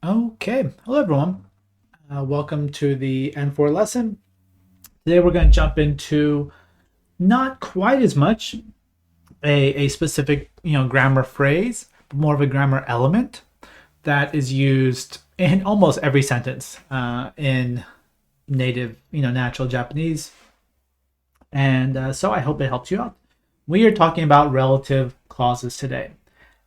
Okay, hello everyone. Welcome to the N4 lesson. Today we're going to jump into not quite as much a specific grammar phrase, but more of a grammar element that is used in almost every sentence in native natural Japanese. And so I hope it helps you out. We are talking about relative clauses today.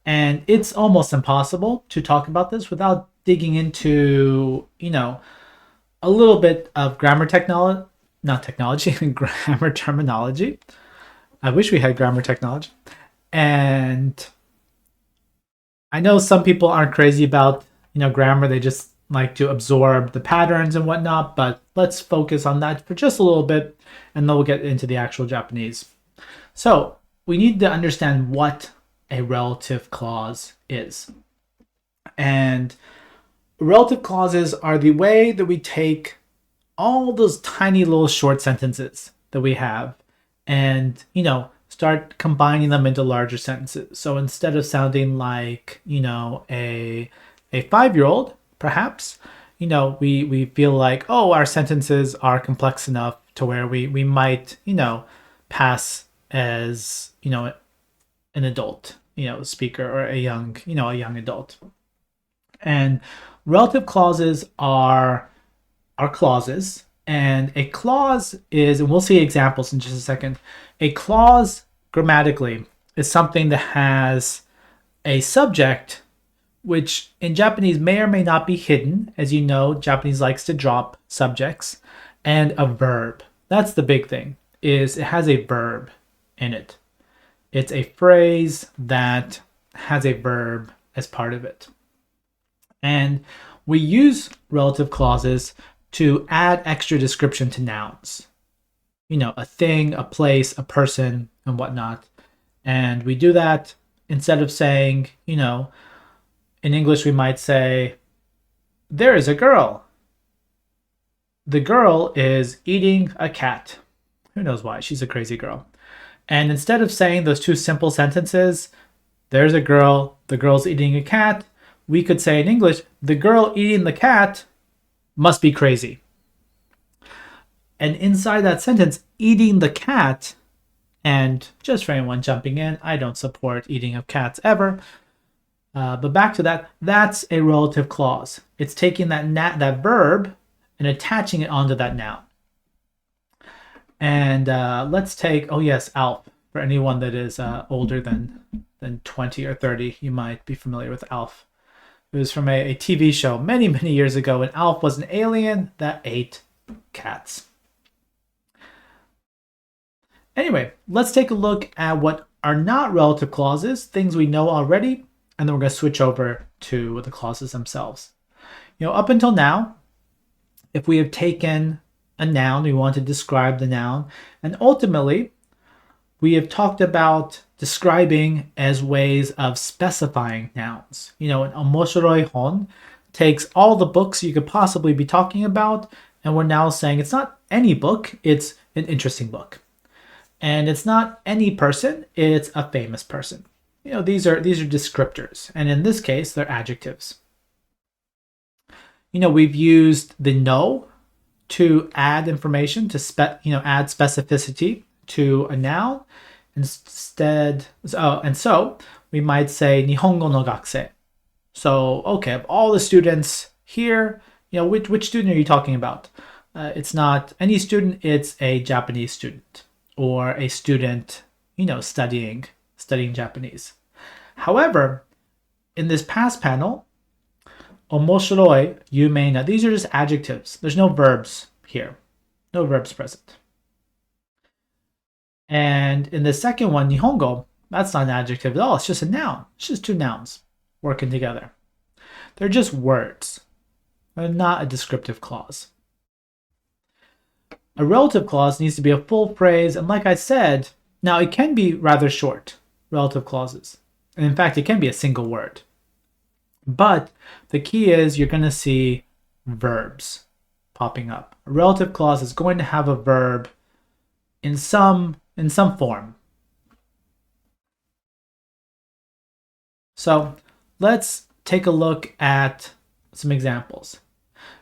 And it's almost impossible to talk about this without digging into, a little bit of grammar technology, not technology, grammar terminology. I wish we had grammar technology. And I know some people aren't crazy about, grammar. They just like to absorb the patterns and whatnot, but let's focus on that for just a little bit and then we'll get into the actual Japanese. So we need to understand what a relative clause is. And relative clauses are the way that we take all those tiny little short sentences that we have and, start combining them into larger sentences. So instead of sounding like, a 5-year-old, perhaps, we feel like, oh, our sentences are complex enough to where we might, pass as, an adult, speaker or a young adult. And relative clauses are clauses. And a clause is, and we'll see examples in just a second, a clause grammatically is something that has a subject, which in Japanese may or may not be hidden. As you know, Japanese likes to drop subjects, and a verb. That's the big thing, is it has a verb in it. It's a phrase that has a verb as part of it. And we use relative clauses to add extra description to nouns. A thing, a place, a person, and whatnot. And we do that instead of saying, in English, we might say, there is a girl. The girl is eating a cat. Who knows why? She's a crazy girl. And instead of saying those two simple sentences, there's a girl, the girl's eating a cat, we could say in English, the girl eating the cat must be crazy. And inside that sentence, eating the cat, and just for anyone jumping in, I don't support eating of cats ever. But back to that, that's a relative clause. It's taking that verb and attaching it onto that noun. And let's take, oh yes, Alf. For anyone that is older than 20 or 30, you might be familiar with Alf. It was from a TV show many, many years ago, and Alf was an alien that ate cats. Anyway, let's take a look at what are not relative clauses, things we know already, and then we're going to switch over to the clauses themselves. Up until now, if we have taken a noun, we want to describe the noun, and ultimately, we have talked about describing as ways of specifying nouns. An omoshiroi hon takes all the books you could possibly be talking about, and we're now saying it's not any book, it's an interesting book. And it's not any person, it's a famous person. These are descriptors, and in this case, they're adjectives. We've used the no to add information to add specificity to a noun. So we might say Nihongo no gakusei. So, okay, of all the students here, which student are you talking about? It's not any student, it's a Japanese student or a student, studying Japanese. However, in this past panel, omoshiroi, yumeina, these are just adjectives. There's no verbs here. No verbs present. And in the second one, Nihongo, that's not an adjective at all. It's just a noun. It's just two nouns working together. They're just words. They're not a descriptive clause. A relative clause needs to be a full phrase, and like I said, now it can be rather short, relative clauses. And in fact, it can be a single word. But the key is you're going to see verbs popping up. A relative clause is going to have a verb in some form. So let's take a look at some examples.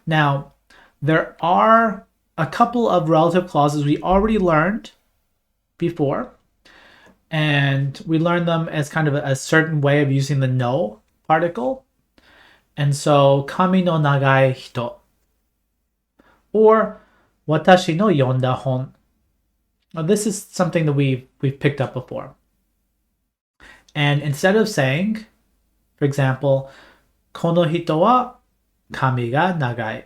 Now, there are a couple of relative clauses we already learned before, and we learned them as kind of a certain way of using the no particle. And so, kami no nagai hito, or watashi no yonda hon. Now, this is something that we've picked up before. And instead of saying, for example, kono hito wa kami ga nagai,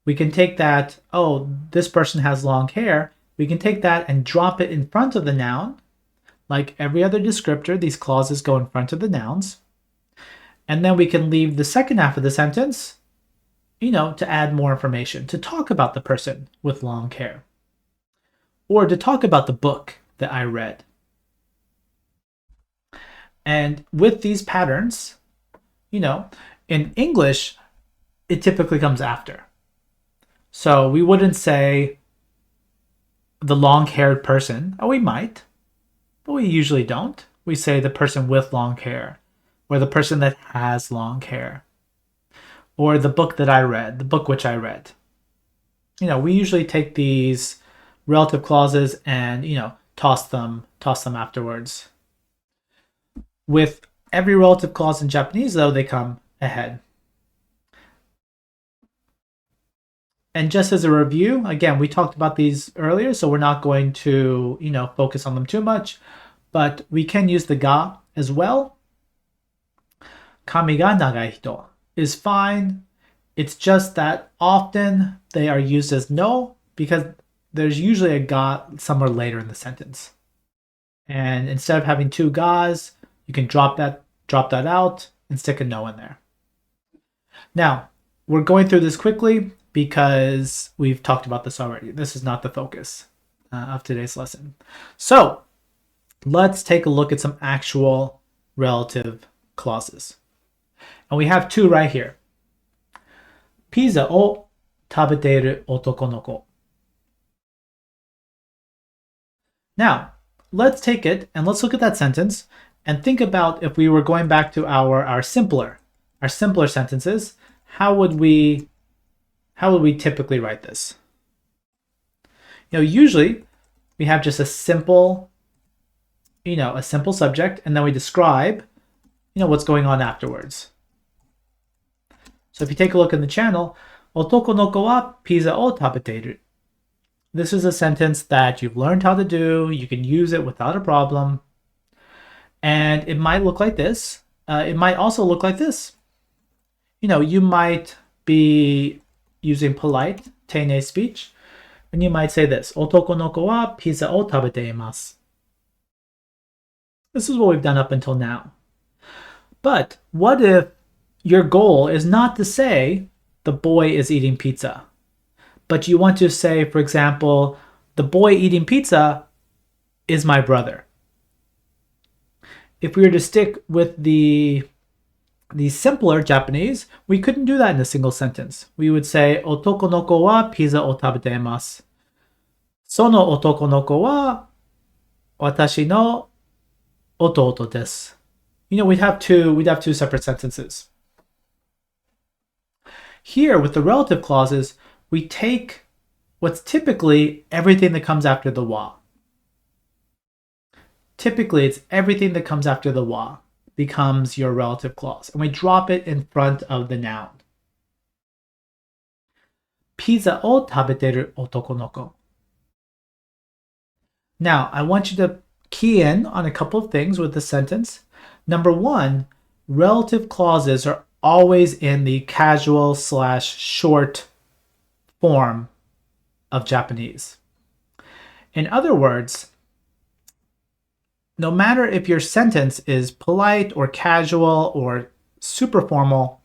we can take that, oh, this person has long hair. We can take that and drop it in front of the noun. Like every other descriptor, these clauses go in front of the nouns. And then we can leave the second half of the sentence, to add more information, to talk about the person with long hair, or to talk about the book that I read. And with these patterns, in English, it typically comes after. So we wouldn't say the long-haired person. Oh, we might, but we usually don't. We say the person with long hair, or the person that has long hair, or the book that I read, the book which I read. We usually take these relative clauses and, toss them afterwards. With every relative clause in Japanese, though, they come ahead. And just as a review, again, we talked about these earlier, so we're not going to, focus on them too much, but we can use the ga as well. Kami ga nagai hito is fine. It's just that often they are used as no because there's usually a ga somewhere later in the sentence. And instead of having two gas, you can drop that out and stick a no in there. Now, we're going through this quickly because we've talked about this already. This is not the focus of today's lesson. So let's take a look at some actual relative clauses. And we have two right here. Pizza o tabeteru otoko no ko. Now, let's take it and let's look at that sentence and think about if we were going back to our simpler sentences, how would we typically write this? Usually we have just a simple subject, and then we describe, what's going on afterwards. So if you take a look in the channel, otoko no ko wa pizza o tabeteru. This is a sentence that you've learned how to do. You can use it without a problem. And it might look like this. It might also look like this. You might be using polite, teine speech, and you might say this, otoko no ko wa pizza o tabete imasu. This is what we've done up until now. But what if your goal is not to say the boy is eating pizza, but you want to say, for example, the boy eating pizza is my brother? If we were to stick with the simpler Japanese, we couldn't do that in a single sentence. We would say, otoko no ko wa pizza o tabete imasu. Sono otoko no ko wa watashi no ototo desu. We'd have two separate sentences. Here, with the relative clauses, we take what's typically everything that comes after the wa. Typically, it's everything that comes after the wa becomes your relative clause, and we drop it in front of the noun. Pizza o tabeteru otoko no ko. Now, I want you to key in on a couple of things with this sentence. Number one, relative clauses are always in the casual/short form of Japanese. In other words, no matter if your sentence is polite or casual or super formal,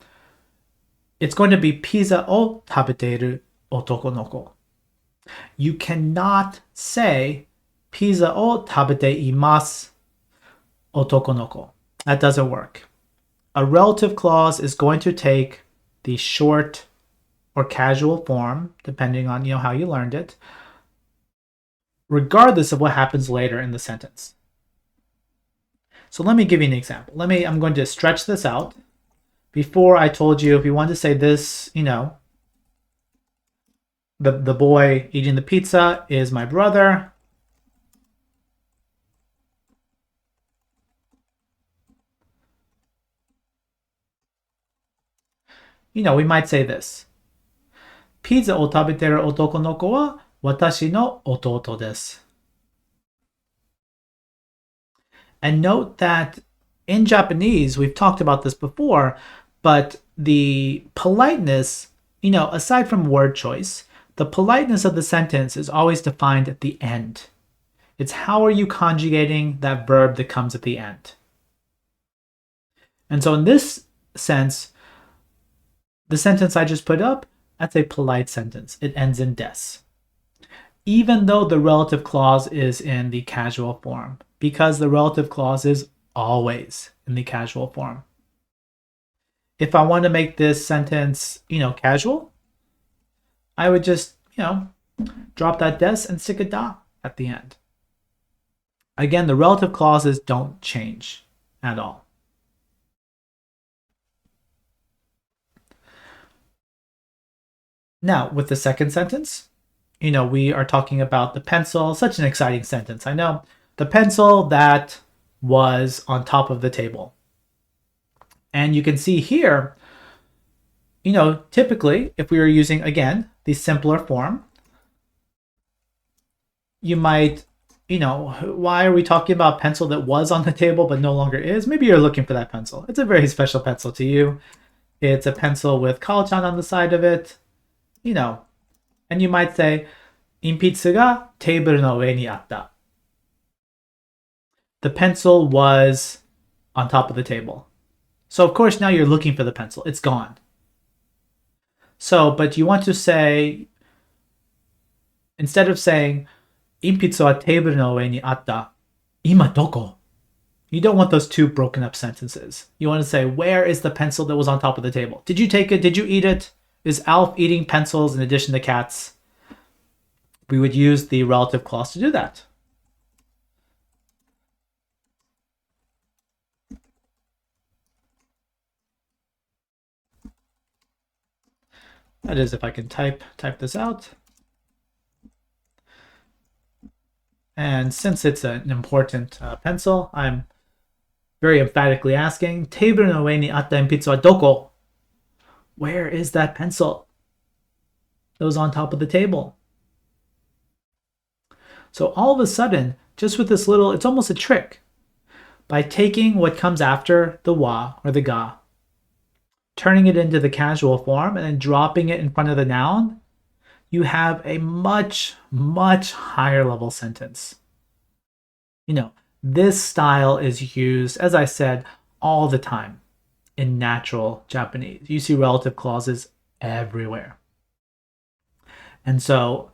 it's going to be pizza o tabeteru otoko no ko. You cannot say pizza o tabete imasu otoko no ko. That doesn't work. A relative clause is going to take the short or casual form, depending on how you learned it, regardless of what happens later in the sentence. So let me give you an example. I'm going to stretch this out. Before I told you if you want to say this, the boy eating the pizza is my brother. We might say this. ピザを食べてる男の子は私の弟です。And note that in Japanese, we've talked about this before, but the politeness, aside from word choice, the politeness of the sentence is always defined at the end. It's how are you conjugating that verb that comes at the end. And so in this sense, the sentence I just put up, that's a polite sentence. It ends in des. Even though the relative clause is in the casual form, because the relative clause is always in the casual form. If I want to make this sentence, casual, I would just, drop that des and stick a da at the end. Again, the relative clauses don't change at all. Now, with the second sentence, we are talking about the pencil. Such an exciting sentence, I know. The pencil that was on top of the table. And you can see here, typically, if we were using, again, the simpler form, you might, why are we talking about pencil that was on the table but no longer is? Maybe you're looking for that pencil. It's a very special pencil to you. It's a pencil with Kao-chan on the side of it, and you might say, 鉛筆がテーブルの上にあった. The pencil was on top of the table. So of course now you're looking for the pencil. It's gone. So, but you want to say, instead of saying, 鉛筆はテーブルの上にあった. 今どこ? You don't want those two broken up sentences. You want to say, where is the pencil that was on top of the table? Did you take it? Did you eat it? Is Alf eating pencils in addition to cats? We would use the relative clause to do that. That is, if I can type this out. And since it's an important pencil, I'm very emphatically asking, テーブルの上にあった鉛筆はどこ? Where is that pencil that was on top of the table? So all of a sudden, just with this little, it's almost a trick. By taking what comes after the wa or the ga, turning it into the casual form, and then dropping it in front of the noun, you have a much, much higher level sentence. This style is used, as I said, all the time in natural Japanese. You see relative clauses everywhere. And so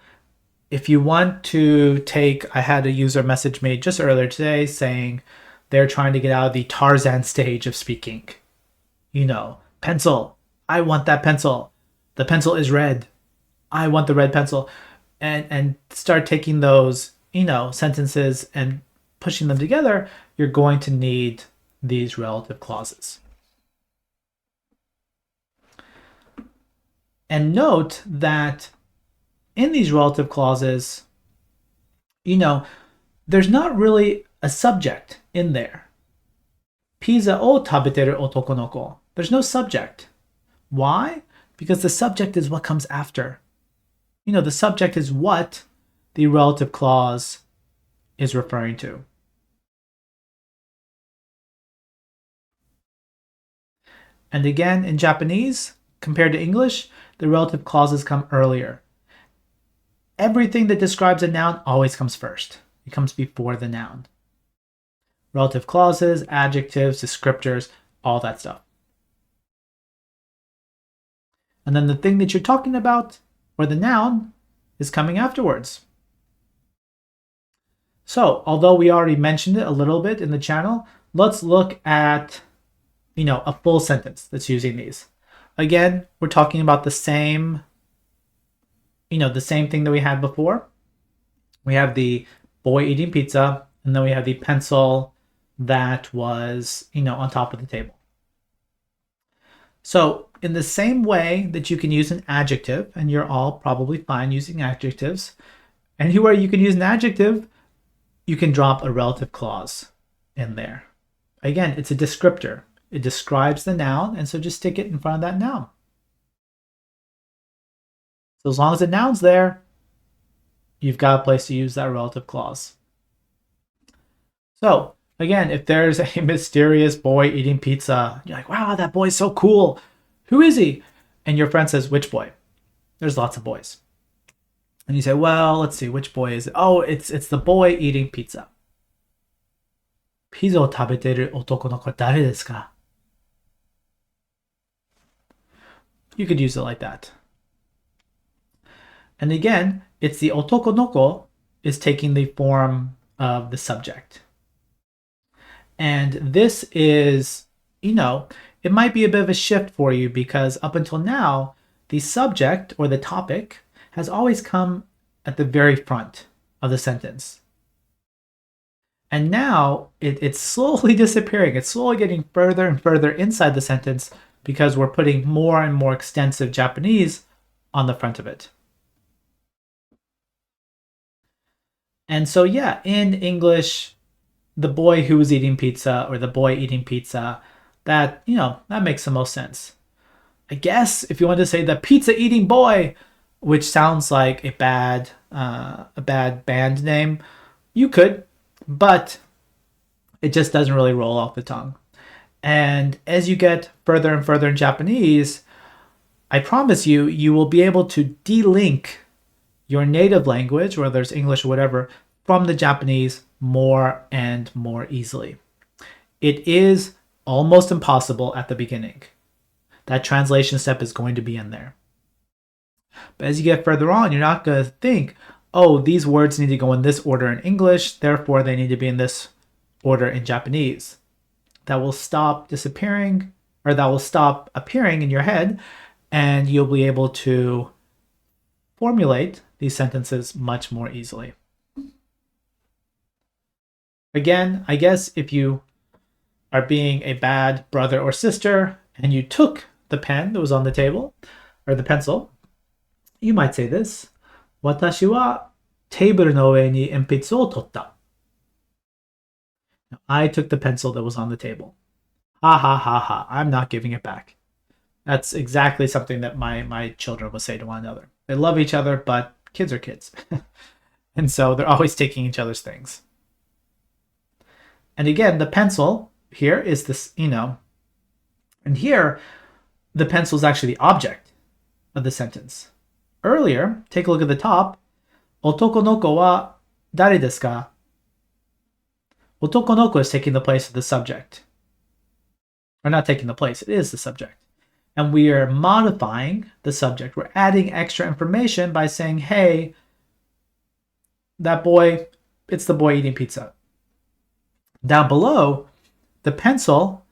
if you want to I had a user message me just earlier today saying they're trying to get out of the Tarzan stage of speaking. Pencil. I want that pencil. The pencil is red. I want the red pencil. And start taking those, sentences and pushing them together, you're going to need these relative clauses. And note that in these relative clauses, there's not really a subject in there. Pizza o tabeteru otoko no ko. There's no subject. Why? Because the subject is what comes after. The subject is what the relative clause is referring to. And again, in Japanese, compared to English, the relative clauses come earlier. Everything that describes a noun always comes first. It comes before the noun. Relative clauses, adjectives, descriptors, all that stuff. And then the thing that you're talking about, or the noun, is coming afterwards. So, although we already mentioned it a little bit in the channel, let's look at, a full sentence that's using these. Again, we're talking about the same, the same thing that we had before. We have the boy eating pizza, and then we have the pencil that was, on top of the table. So in the same way that you can use an adjective, and you're all probably fine using adjectives, anywhere you can use an adjective, you can drop a relative clause in there. Again, it's a descriptor. It describes the noun, and so just stick it in front of that noun. So as long as the noun's there, you've got a place to use that relative clause. So again, if there's a mysterious boy eating pizza, you're like, wow, that boy's so cool. Who is he? And your friend says, which boy? There's lots of boys. And you say, well, let's see, which boy is it? Oh, it's the boy eating pizza. ピザを食べてる男の子誰ですか? You could use it like that. And again, it's the otoko noko is taking the form of the subject. And this is, it might be a bit of a shift for you because up until now, the subject or the topic has always come at the very front of the sentence. And now it's slowly disappearing. It's slowly getting further and further inside the sentence because we're putting more and more extensive Japanese on the front of it. And so, yeah, in English, the boy who was eating pizza or the boy eating pizza, that, that makes the most sense. I guess if you want to say the pizza eating boy, which sounds like a bad band name, you could, but it just doesn't really roll off the tongue. And as you get further and further in Japanese, I promise you, you will be able to de-link your native language, whether it's English or whatever, from the Japanese more and more easily. It is almost impossible at the beginning. That translation step is going to be in there. But as you get further on, you're not going to think, oh, these words need to go in this order in English, therefore they need to be in this order in Japanese. That will stop disappearing, or that will stop appearing in your head, and you'll be able to formulate these sentences much more easily. Again, I guess if you are being a bad brother or sister and you took the pen that was on the table, or the pencil, you might say this. 私はテーブルの上に鉛筆を取った. I took the pencil that was on the table. Ha ha ha ha. I'm not giving it back. That's exactly something that my children will say to one another. They love each other, but kids are kids. And so they're always taking each other's things. And again, the pencil here is this, and here, the pencil is actually the object of the sentence. Earlier, take a look at the top. Otoko noko wa dare desu ka? Otoko noko is taking the place of the subject. Or not taking the place, it is the subject. And we are modifying the subject. We're adding extra information by saying, hey, that boy, it's the boy eating pizza. Down below, the pencil,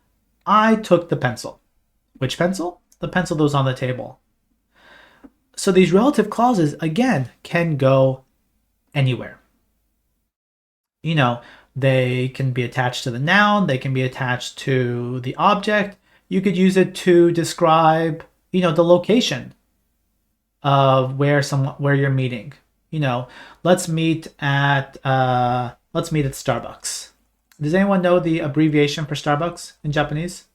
I took the pencil. Which pencil? The pencil that was on the table. So these relative clauses, again, can go anywhere. They can be attached to the noun. They can be attached to the object. You could use it to describe, the location of where you're meeting. Let's meet at Starbucks. Does anyone know the abbreviation for Starbucks in Japanese?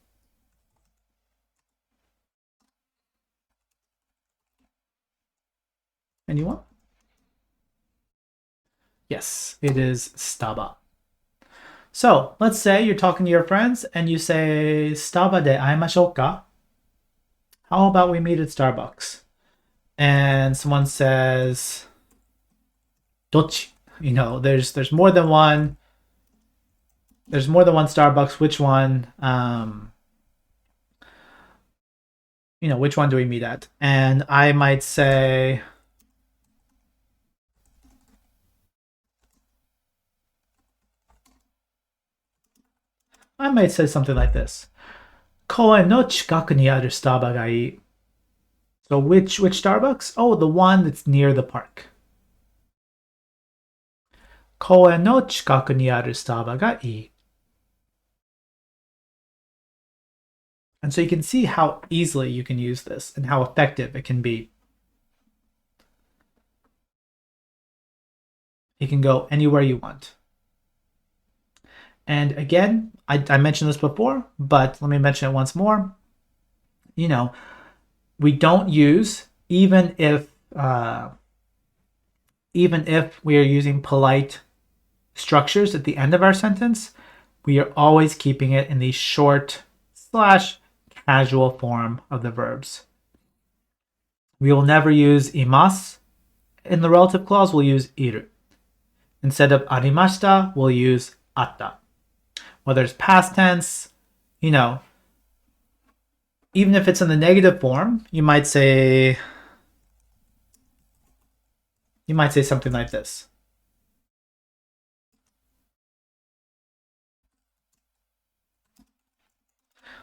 Anyone? Yes, it is Staba. So let's say you're talking to your friends and you say, Staba de aimashou ka? How about we meet at Starbucks? And someone says, Dochi. There's more than one. There's more than one Starbucks. Which one? Which one do we meet at? And I might say, something like this. Koen no chikaku ni aru Starbucks ga ii. So which Starbucks? Oh, the one that's near the park. Koen no chikaku ni aru Starbucks ga ii. And so you can see how easily you can use this and how effective it can be. You can go anywhere you want. And again, I mentioned this before, but let me mention it once more. We don't use, even if we are using polite structures at the end of our sentence, we are always keeping it in the short / casual form of the verbs. We will never use imasu. In the relative clause, we'll use iru. Instead of arimashita, we'll use atta. Whether it's past tense, even if it's in the negative form, you might say something like this.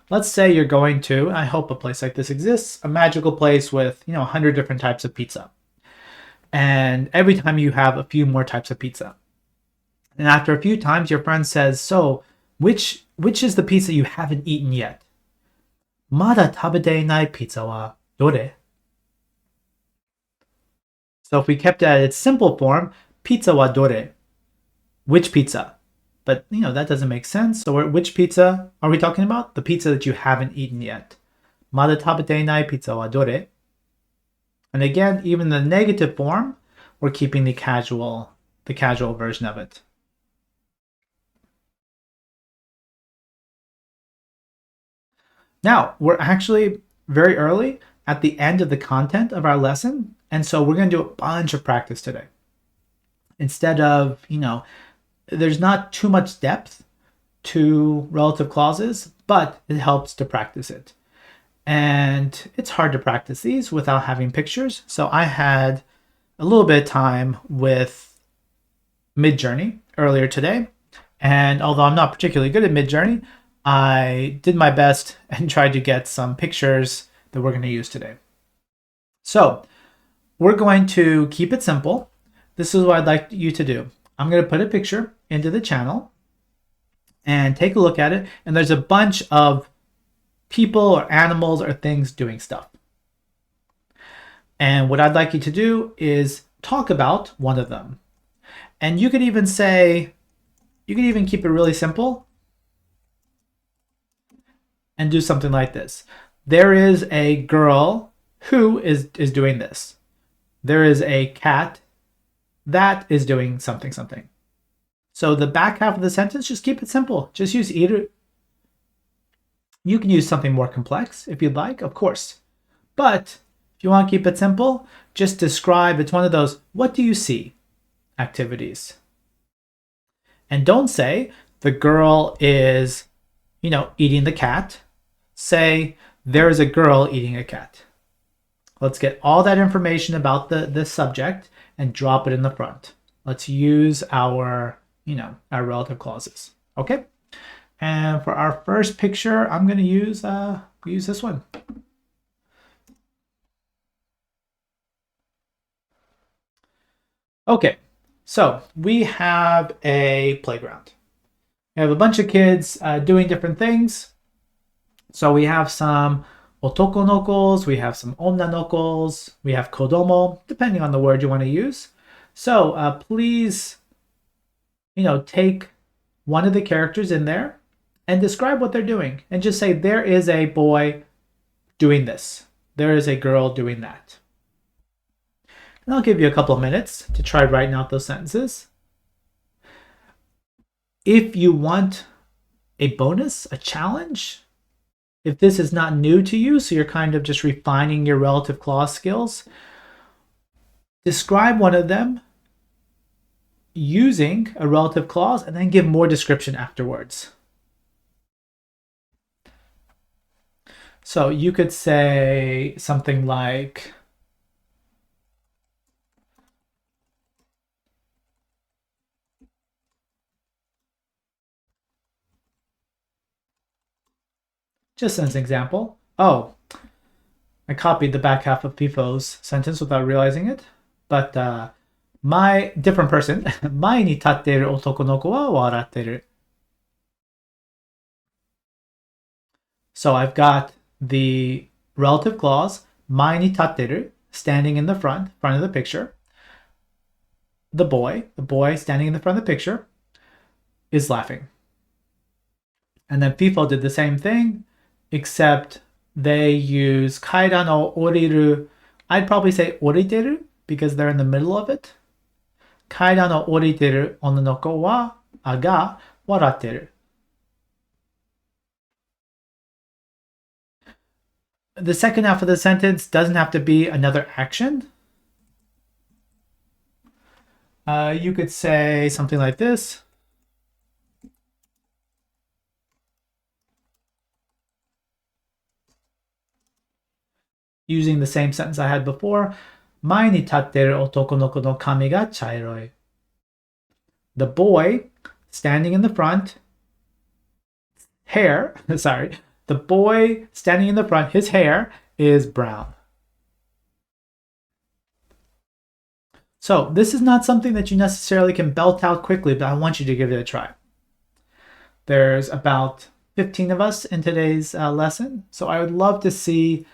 Let's say you're going to, I hope a place like this exists, a magical place with 100 different types of pizza. And every time you have a few more types of pizza. And after a few times, your friend says, so which is the pizza you haven't eaten yet? Mada tabete inai pizza wa dore? So if we kept it at its simple form, pizza wa dore? Which pizza? But, that doesn't make sense. So which pizza are we talking about? The pizza that you haven't eaten yet. Mada tabete inai pizza wa dore? And again, even the negative form, we're keeping the casual version of it. Now, we're actually very early at the end of the content of our lesson. And so we're going to do a bunch of practice today. Instead of, there's not too much depth to relative clauses, but it helps to practice it. And it's hard to practice these without having pictures. So I had a little bit of time with Midjourney earlier today. And although I'm not particularly good at Midjourney, I did my best and tried to get some pictures that we're going to use today. So we're going to keep it simple. This is what I'd like you to do. I'm going to put a picture into the channel and take a look at it. And there's a bunch of people or animals or things doing stuff. And what I'd like you to do is talk about one of them. And you could even keep it really simple and do something like this. There is a girl who is doing this. There is a cat that is doing something. So the back half of the sentence, just keep it simple. Just use iru. You can use something more complex if you'd like, of course. But if you want to keep it simple, just describe, it's one of those, what do you see activities. And don't say the girl is, eating the cat. Say there is a girl eating a cat. Let's get all that information about the subject and drop it in the front. Let's use our relative clauses. Okay? And for our first picture, I'm going to use this one. Okay, so we have a playground. We have a bunch of kids doing different things. So we have some otokonokos, we have some onnanokos, we have kodomo, depending on the word you want to use. So please, take one of the characters in there and describe what they're doing. And just say, there is a boy doing this. There is a girl doing that. And I'll give you a couple of minutes to try writing out those sentences. If you want a bonus, a challenge, if this is not new to you, so you're kind of just refining your relative clause skills, describe one of them using a relative clause and then give more description afterwards. So you could say something like, just as an example, oh, I copied the back half of Pifo's sentence without realizing it, but my different person, 前に立っている男の子は笑ってる. So I've got the relative clause, 前に立ってる, standing in the front of the picture. The boy standing in the front of the picture, is laughing. And then FIFO did the same thing, except they use 階段を降りる. I'd probably say 降りてる because they're in the middle of it. 階段を降りてる女の子が笑ってる. The second half of the sentence doesn't have to be another action. You could say something like this. Using the same sentence I had before. 前に立ってる男の子の髪が茶色い. The boy standing in the front, the boy standing in the front, his hair is brown. So this is not something that you necessarily can belt out quickly, but I want you to give it a try. There's about 15 of us in today's lesson, so I would love to see,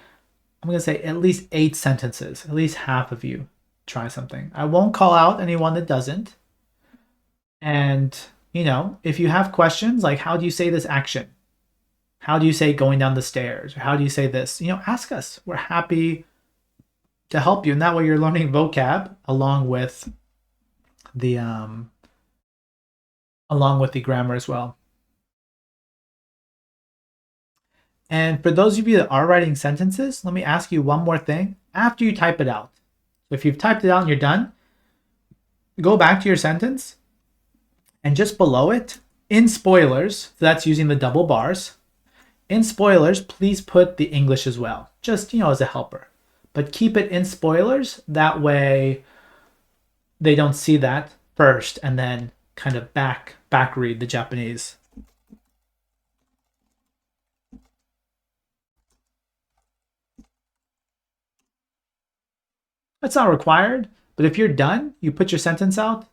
I'm going to say at least 8 sentences, at least half of you try something. I won't call out anyone that doesn't. And, you know, if you have questions like how do you say this action? How do you say going down the stairs? Or how do you say this? You know, ask us. We're happy to help you. And that way you're learning vocab along with the grammar as well. And for those of you that are writing sentences, let me ask you one more thing after you type it out. So if you've typed it out and you're done, go back to your sentence and just below it, in spoilers, so that's using the double bars, in spoilers, please put the English as well, just, you know, as a helper. But keep it in spoilers, that way they don't see that first and then kind of back read the Japanese. That's not required, but if you're done, you put your sentence out.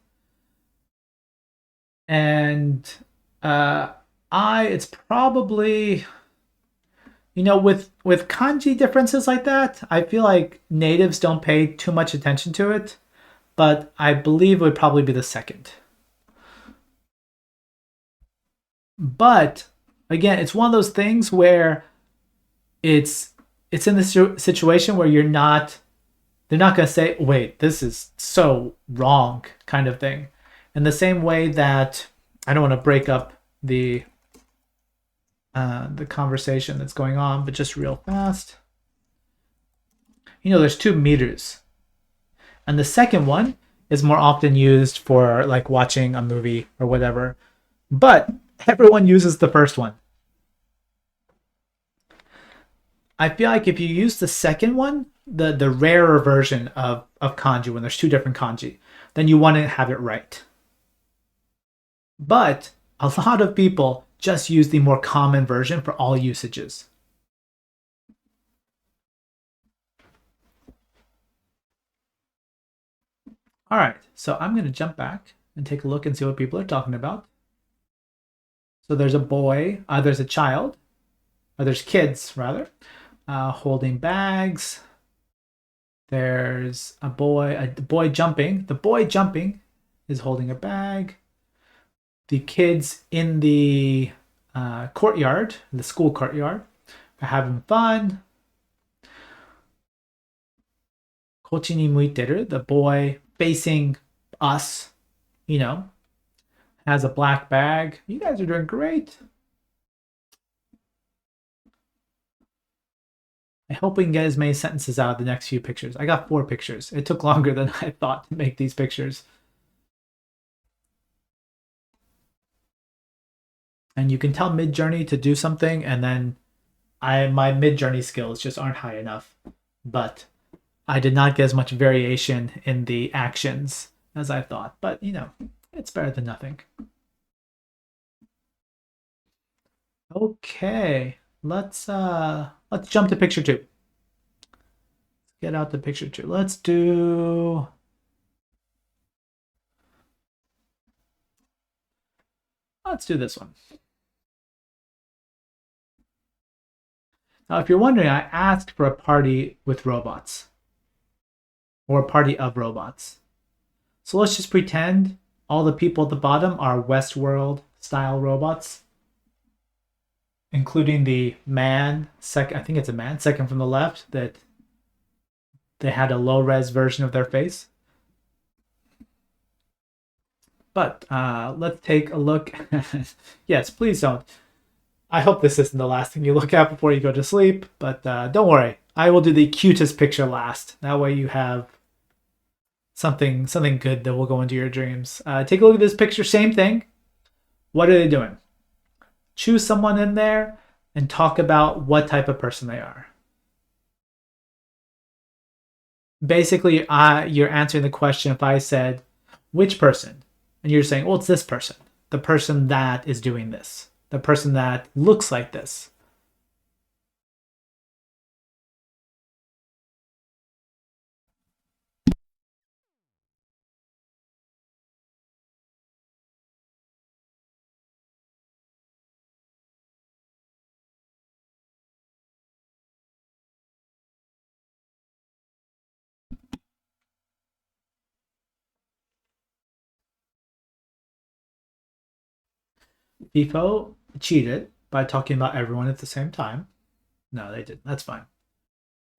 And it's probably, you know, with kanji differences like that, I feel like natives don't pay too much attention to it, but I believe it would probably be the second. But again, it's one of those things where it's in the situation where they're not going to say, wait, this is so wrong kind of thing. In the same way that I don't want to break up the conversation that's going on, but just real fast. You know, there's 2 meters. And the second one is more often used for like watching a movie or whatever. But everyone uses the first one. I feel like if you use the second one, the rarer version of kanji, when there's 2 different kanji, then you want to have it right. But a lot of people just use the more common version for all usages. All right, so I'm going to jump back and take a look and see what people are talking about. So there's a boy, there's a child, or there's kids rather, holding bags. There's a boy jumping. The boy jumping is holding a bag. The kids in the courtyard, the school courtyard, are having fun. こっちに向いてる, the boy facing us, you know, has a black bag. You guys are doing great. I hope we can get as many sentences out of the next few pictures. I got 4 pictures. It took longer than I thought to make these pictures. And you can tell Midjourney to do something, and then my Midjourney skills just aren't high enough. But I did not get as much variation in the actions as I thought. But, you know, it's better than nothing. Okay, let's jump to picture 2. Get out the picture 2. Let's do this one. Now, if you're wondering, I asked for a party with robots or a party of robots. So let's just pretend all the people at the bottom are Westworld style robots, including the man, I think it's a man, second from the left, that they had a low res version of their face. But let's take a look. Yes, please don't. I hope this isn't the last thing you look at before you go to sleep, but don't worry. I will do the cutest picture last. That way you have something good that will go into your dreams. Take a look at this picture. Same thing. What are they doing? Choose someone in there and talk about what type of person they are. Basically, you're answering the question if I said, which person? And you're saying, well, it's this person. The person that is doing this. The person that looks like this. FIFO cheated by talking about everyone at the same time. No, they didn't. That's fine.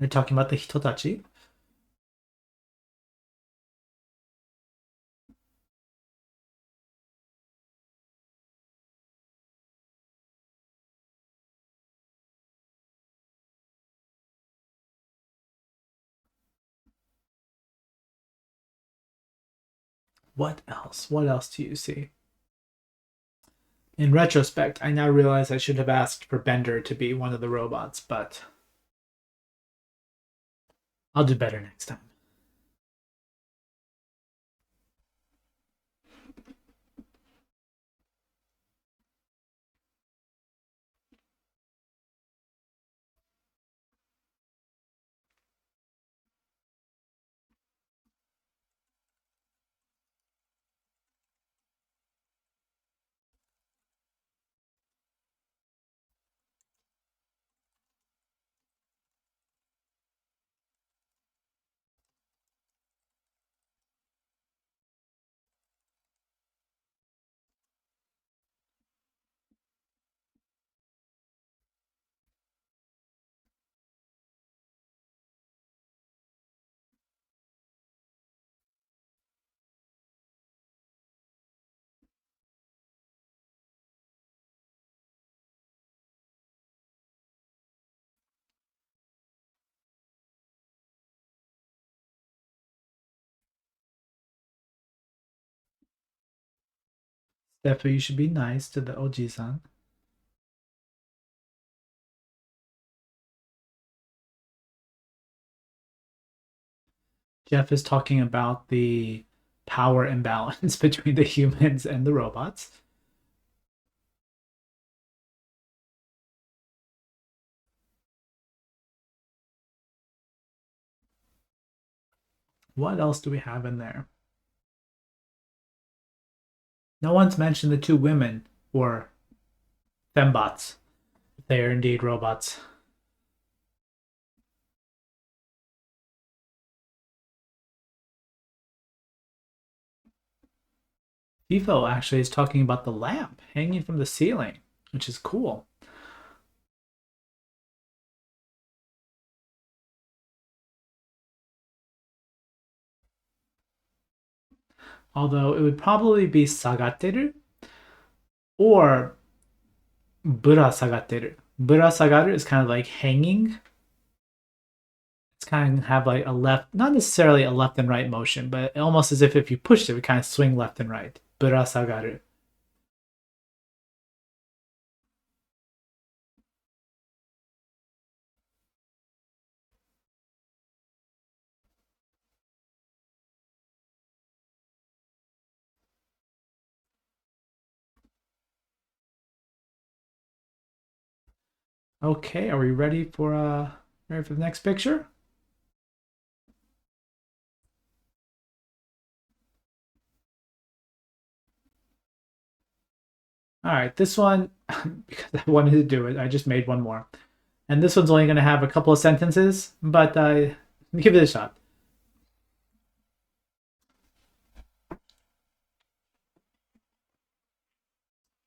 They're talking about the Hitotachi. What else? What else do you see? In retrospect, I now realize I should have asked for Bender to be one of the robots, but I'll do better next time. Therefore, you should be nice to the Oji-san. Jeff is talking about the power imbalance between the humans and the robots. What else do we have in there? No one's mentioned the two women or fembots. They are indeed robots. FIFO actually is talking about the lamp hanging from the ceiling, which is cool. Although it would probably be sagateru or burasagateru. Burasagaru is kind of like hanging. It's kind of have like a left, not necessarily a left and right motion, but almost as if you pushed it, it would kind of swing left and right. Burasagaru. Okay, are we ready for the next picture? All right, this one because I wanted to do it, I just made one more. And this one's only going to have a couple of sentences, but give it a shot.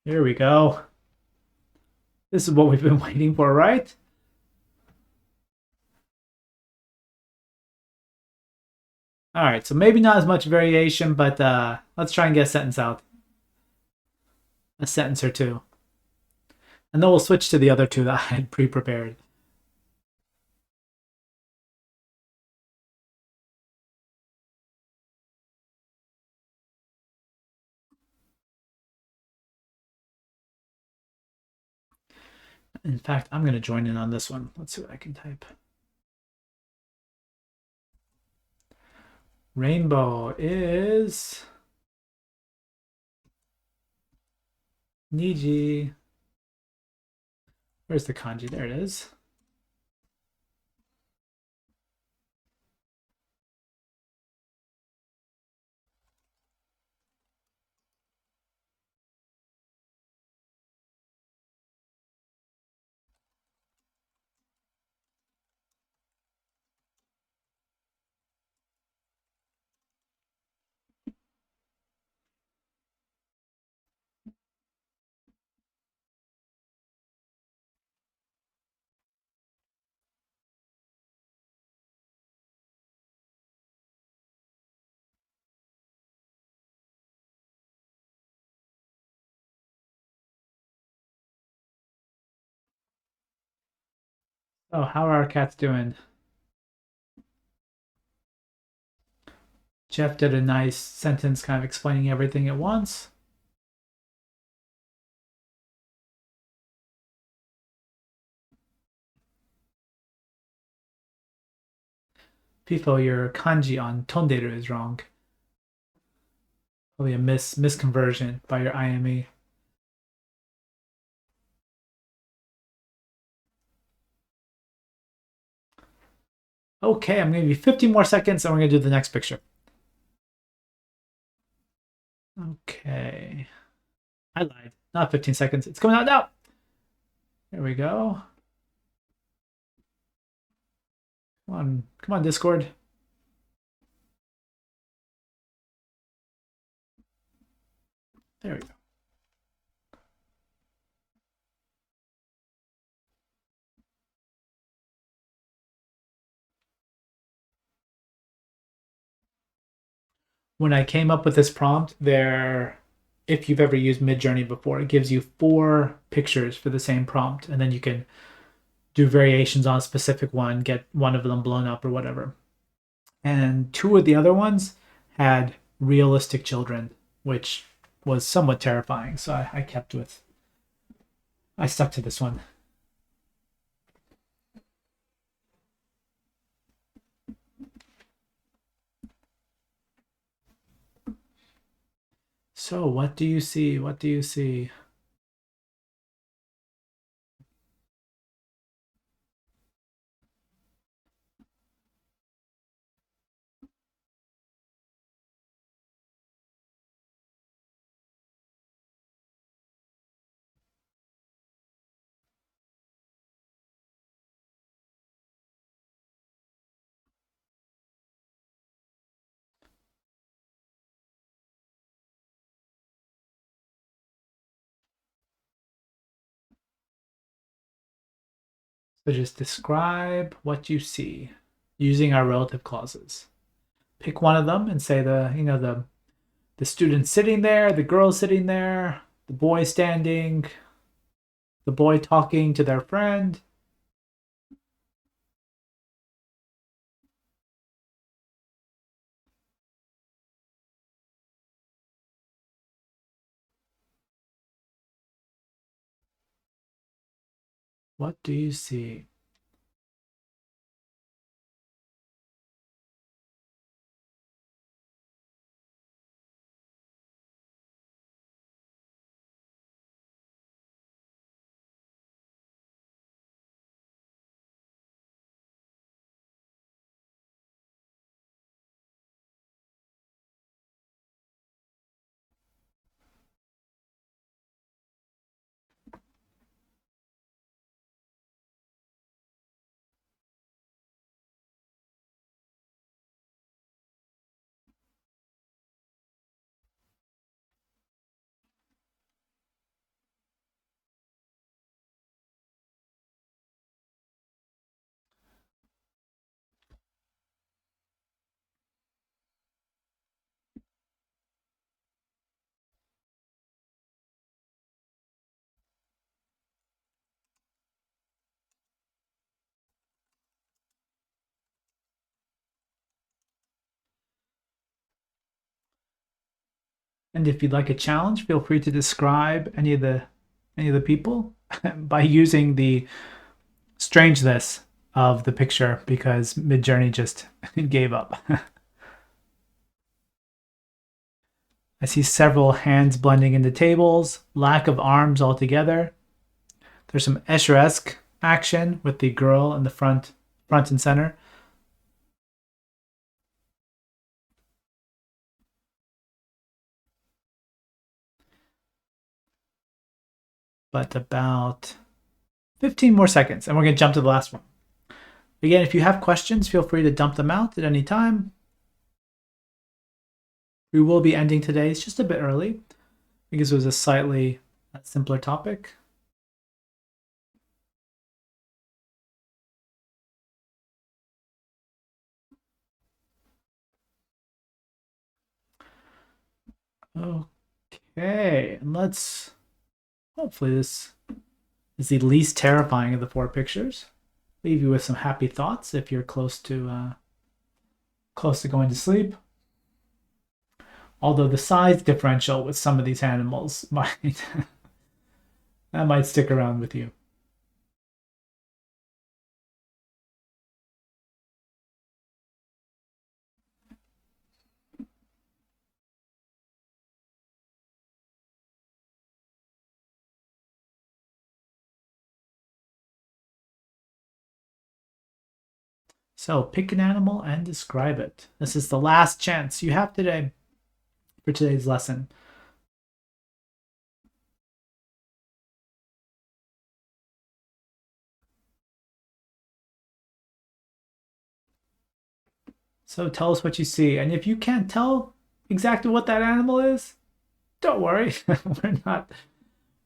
Here we go. This is what we've been waiting for, right? All right, so maybe not as much variation, but let's try and get a sentence out. A sentence or two. And then we'll switch to the other two that I had pre-prepared. In fact, I'm going to join in on this one. Let's see what I can type. Rainbow is Niji. Where's the kanji? There it is. Oh, how are our cats doing? Jeff did a nice sentence kind of explaining everything at once. Pifo, your kanji on tonderu is wrong. Probably a misconversion by your IME. Okay, I'm going to give you 15 more seconds and we're going to do the next picture. Okay. I lied. Not 15 seconds. It's coming out now. There we go. Come on, Discord. There we go. When I came up with this prompt, if you've ever used Midjourney before, it gives you 4 pictures for the same prompt, and then you can do variations on a specific one, get one of them blown up or whatever. And 2 of the other ones had realistic children, which was somewhat terrifying. So I stuck to this one. So what do you see? What do you see? So just describe what you see using our relative clauses. Pick one of them and say the student sitting there, the girl sitting there, the boy standing, the boy talking to their friend. What do you see? And if you'd like a challenge, feel free to describe any of the people by using the strangeness of the picture, because Midjourney just gave up. I see several hands blending into tables, lack of arms altogether. There's some Escher-esque action with the girl in the front and center. But about 15 more seconds, and we're going to jump to the last one. Again, if you have questions, feel free to dump them out at any time. We will be ending today. It's just a bit early because it was a slightly simpler topic. Okay, and let's, hopefully this is the least terrifying of the 4 pictures. Leave you with some happy thoughts if you're close to going to sleep. Although the size differential with some of these animals might that might stick around with you. So pick an animal and describe it. This is the last chance you have today for today's lesson. So tell us what you see. And if you can't tell exactly what that animal is, don't worry.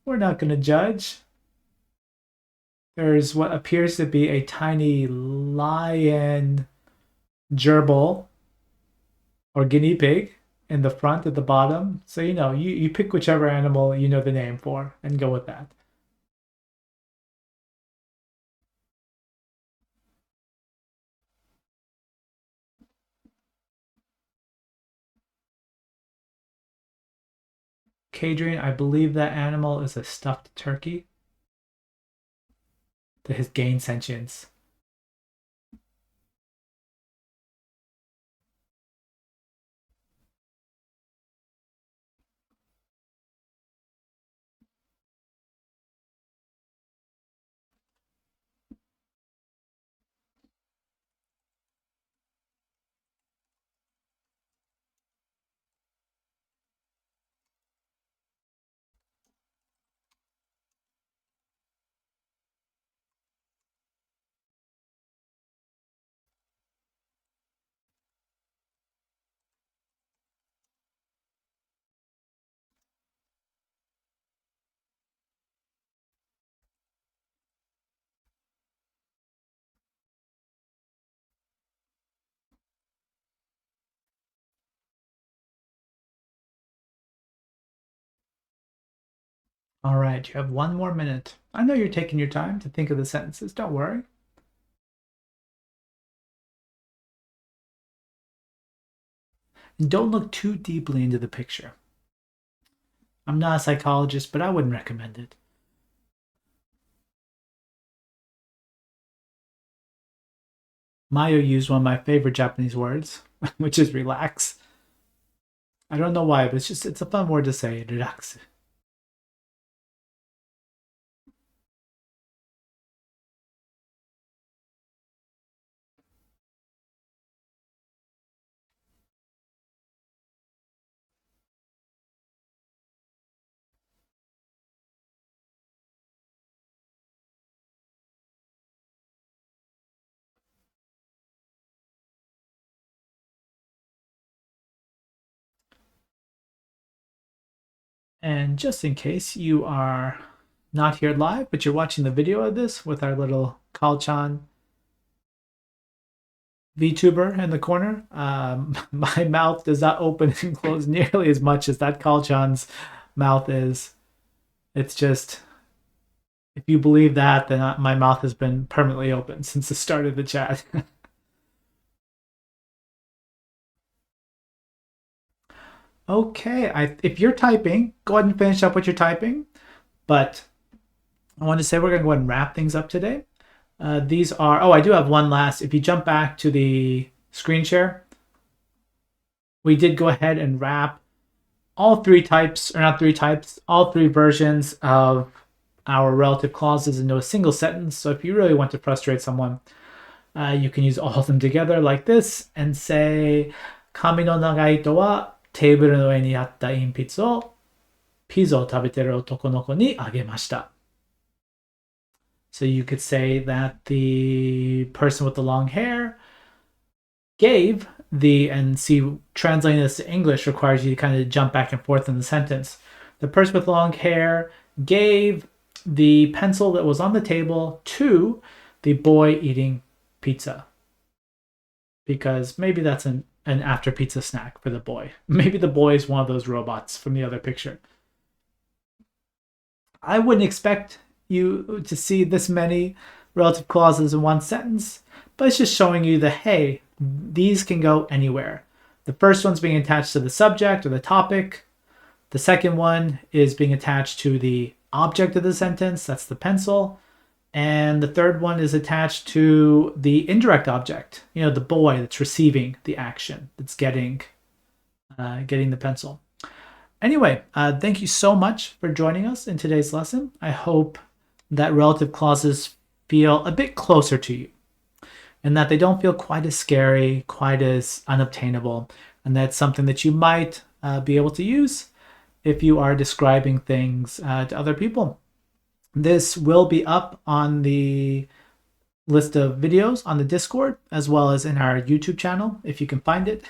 we're not going to judge. There's what appears to be a tiny lion gerbil or guinea pig in the front at the bottom. So you pick whichever animal you know the name for and go with that. Kadrian, I believe that animal is a stuffed turkey that has gained sentience. All right, you have 1 more minute. I know you're taking your time to think of the sentences. Don't worry. And don't look too deeply into the picture. I'm not a psychologist, but I wouldn't recommend it. Mayo used one of my favorite Japanese words, which is relax. I don't know why, but it's a fun word to say, relax. And just in case you are not here live, but you're watching the video of this with our little Kalchan VTuber in the corner, my mouth does not open and close nearly as much as that Kalchan's mouth is. It's just, if you believe that, then my mouth has been permanently open since the start of the chat. Okay, if you're typing, go ahead and finish up what you're typing. But I want to say we're going to go ahead and wrap things up today. These are, oh, I do have one last. If you jump back to the screen share, we did go ahead and wrap all three types, or not three types, all three versions of our relative clauses into a single sentence. So if you really want to frustrate someone, you can use all of them together like this and say, 髪の長い人はテーブルの上にあった鉛筆をピザを食べてる男の子にあげました。So you could say that the person with the long hair gave the, and see, translating this to English requires you to kind of jump back and forth in the sentence. The person with long hair gave the pencil that was on the table to the boy eating pizza. Because maybe that's an after pizza snack for the boy. Maybe the boy is one of those robots from the other picture. I wouldn't expect you to see this many relative clauses in one sentence, but it's just showing you that, hey, these can go anywhere. The first one's being attached to the subject or the topic. The second one is being attached to the object of the sentence, that's the pencil. And the third one is attached to the indirect object, the boy that's receiving the action, that's getting the pencil. Anyway, thank you so much for joining us in today's lesson. I hope that relative clauses feel a bit closer to you and that they don't feel quite as scary, quite as unobtainable, and that's something that you might be able to use if you are describing things to other people. This will be up on the list of videos on the Discord, as well as in our YouTube channel, if you can find it.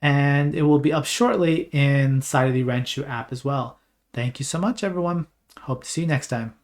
And it will be up shortly inside of the Renshu app as well. Thank you so much, everyone. Hope to see you next time.